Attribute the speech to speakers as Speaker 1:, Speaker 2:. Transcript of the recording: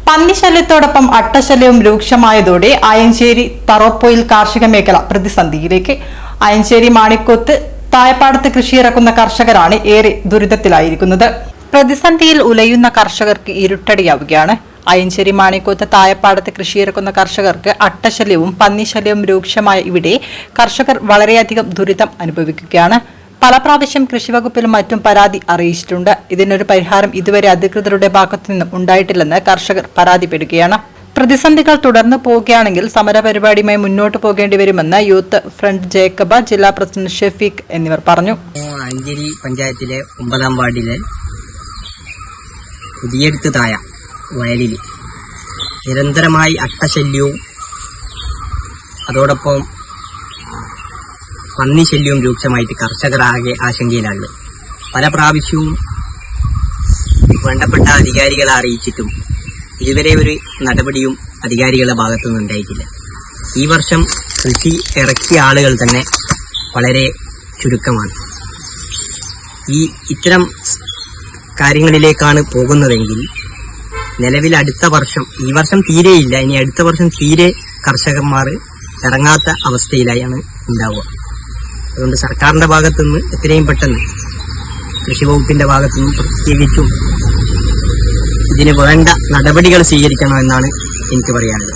Speaker 1: പന്നിശല്യത്തോടൊപ്പം അട്ടശല്യവും രൂക്ഷമായതോടെ ആയഞ്ചേരി തറോപ്പൊയിൽ കാർഷിക മേഖല പ്രതിസന്ധിയിലേക്ക്. ആയഞ്ചേരി മാണിക്കോത്ത് തായപ്പാടത്ത് കൃഷിയിറക്കുന്ന കർഷകരാണ് ഏറെ ദുരിതത്തിലായിരിക്കുന്നത്. പ്രതിസന്ധിയിൽ ഉലയുന്ന കർഷകർക്ക് ഇരുട്ടടിയാവുകയാണ്. അയഞ്ചേരി മാണിക്കോത്ത് തായപ്പാടത്ത് കൃഷിയിറക്കുന്ന കർഷകർക്ക് അട്ടശല്യവും പന്നിശല്യവും രൂക്ഷമായ ഇവിടെ കർഷകർ വളരെയധികം ദുരിതം അനുഭവിക്കുകയാണ്. പല പ്രാവശ്യം കൃഷിവകുപ്പിലും മറ്റും പരാതി അറിയിച്ചിട്ടുണ്ട്. ഇതിനൊരു പരിഹാരം ഇതുവരെ അധികൃതരുടെ ഭാഗത്തുനിന്നും ഉണ്ടായിട്ടില്ലെന്ന് കർഷകർ പരാതിപ്പെടുകയാണ്. പ്രതിസന്ധികൾ തുടർന്നു പോവുകയാണെങ്കിൽ സമരപരിപാടിയുമായി മുന്നോട്ട് പോകേണ്ടി വരുമെന്ന് യൂത്ത് ഫ്രണ്ട് ജേക്കബ, ജില്ലാ പ്രസിഡന്റ് ഷെഫീഖ് എന്നിവർ പറഞ്ഞു.
Speaker 2: അഞ്ചേരി പഞ്ചായത്തിലെ 9-ാം വാർഡിലെ പുതിയടുത്ത് തായ വയലിൽ നിരന്തരമായി അട്ടശല്യവും അതോടൊപ്പം പന്നിശല്യവും രൂക്ഷമായിട്ട് കർഷകർ ആകെ ആശങ്കയിലാണ്. പല പ്രാവശ്യവും വേണ്ടപ്പെട്ട അധികാരികളെ അറിയിച്ചിട്ടും ഇതുവരെ ഒരു നടപടിയും അധികാരികളുടെ ഭാഗത്തുനിന്ന് ഉണ്ടായിട്ടില്ല. ഈ വർഷം കൃഷി ഇറക്കിയ ആളുകൾ തന്നെ വളരെ ചുരുക്കമാണ്. ഇത്തരം കാര്യങ്ങളിലേക്കാണ് പോകുന്നതെങ്കിൽ നിലവിൽ അടുത്ത വർഷം, ഈ വർഷം തീരെയില്ല, ഇനി അടുത്ത വർഷം തീരെ കർഷകന്മാർ ഇറങ്ങാത്ത അവസ്ഥയിലായാണ് ഉണ്ടാവുക. അതുകൊണ്ട് സർക്കാരിന്റെ ഭാഗത്തുനിന്ന് എത്രയും പെട്ടെന്ന് കൃഷി വകുപ്പിന്റെ ഭാഗത്തുനിന്ന് പ്രത്യേകിച്ചും ഇതിന് വേണ്ട നടപടികൾ സ്വീകരിക്കണമെന്നാണ് എനിക്ക് പറയാനുള്ളത്.